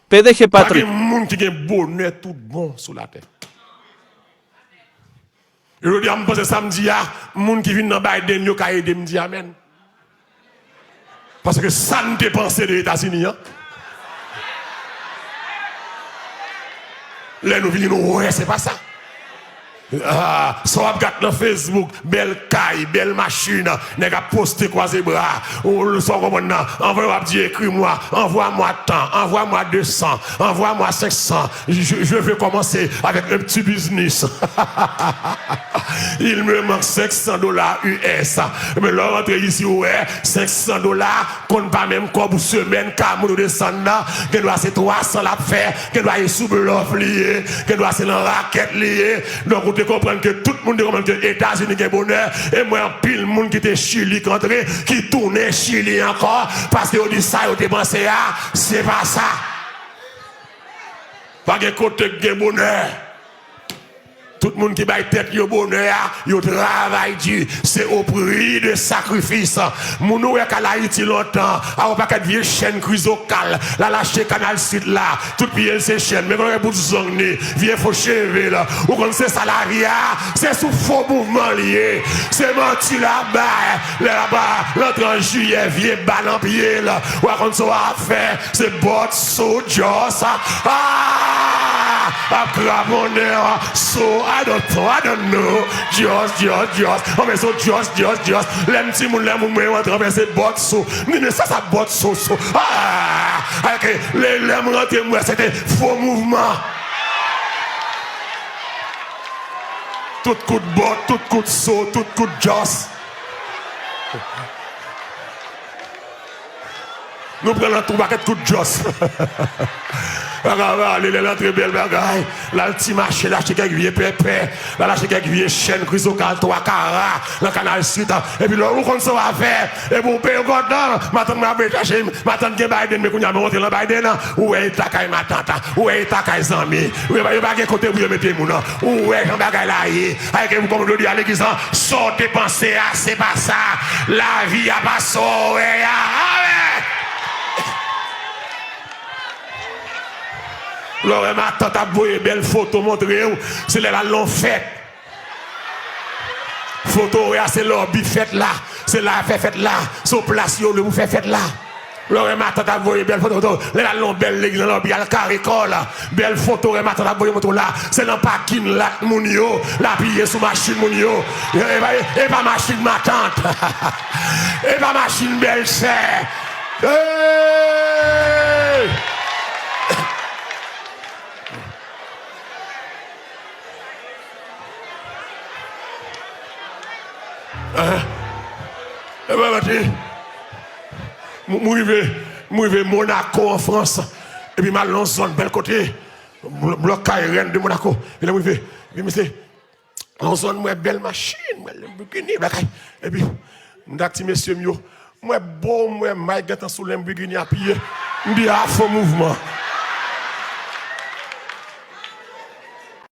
PDG Patrick. Patrick. Il y a des gens qui ont bonheur tout bon sur la terre. Je dis, je pense samedi, il y a des gens qui viennent dans Biden, ils ont aidé, me dit amen. Parce que ça ne dépend pas des États-Unis. Là, nous venons, ouais, c'est pas ça. Ah, ça va regarder dans Facebook, belle caille, belle machine, n'est qu'à poster croiser bras. Ou le soir comme maintenant, envoie-moi dire écris-moi, envoie-moi tant, envoie-moi 200, envoie-moi 500. Je veux commencer avec un petit business. Il me manque $500 US. Mais là, rentrer ici, ouais, $500, compte pas même quoi pour semaine, car nous descendons, que doit c'est 300 la faire, que doit être sous bluff lié, que doit c'est dans raquette lié. Donc, vous comprenez que tout le monde comprend que les États-Unis ont bonheur, et moi, en pile, le monde qui était Chili, qui tournait Chili encore, parce que vous dit ça, vous dépensé, c'est pas ça. Pas de côté de bonheur. Tout le monde qui va tête au bonheur, il travaille dur. C'est au prix de sacrifice. Mon oué qu'à l'Haïti longtemps, à pas qu'à vieille chaîne chrysocale, la lâcher canal sud là, tout bien ces chaînes, mais quand on est pour zongner, vieux faux cheveux là, ou quand c'est salariat, c'est sous faux mouvement lié, c'est menti là-bas, l'entrée en juillet, vieux balle en pied là, ou quand ça va faire, c'est bot, so, joss, après bonheur, so, I don't know, just. Oh, mais so, just. L'aime si moun rentre avec ces bottes so. Mais ça botte so. Ok, l'aime rentre, moi, c'était faux mouvement. Tout coup de botte, tout coup de so, tout coup de just. Nous prenons tout paquet de coups de just. Allez, les très belle bagaille. Là, le petit marché, là, chez quelques vieux pépé. Là, chez quelques vieux chaînes, chrysocale, trois carats, le canal sud. Et puis là, où qu'on se va faire? Et pour payer encore dedans, maintenant, je vais chercher, maintenant, que Biden, mais qu'on a monté dans Biden, où est ta caille, ma tante? Où est ta caille, zami? Où est ta caille, côté, où est mettez mon nom? Où est ta bagaille là? Avec vous, comme je dis à l'église, sortez penser, c'est pas ça. La vie a pas sauvé. Alors, ma tante a vu belle photo montrer où c'est là l'on fait. Photo, c'est l'orbi fait là. C'est là fait là. Sur place, le vous fait là. Alors, ma tante a vu belle photo. Là l'on belle l'église, l'orbi à la caricole. Belle photo, ma tante a vu montrer là. C'est dans parking là, mounio. La pillé sous machine mounio. Et pas machine ma tante. Et pas machine belle sœur. Hey! Et bien, moi, Monaco en France. Et puis, ma zone, bel côté. Bloc Rennes de Monaco. Et là, moi, monsieur, en zone, moi, belle machine. Et puis, je monsieur, moi, bon, moi, Mike, sous l'Embugini à pied. Je dis, ah, faux mouvement.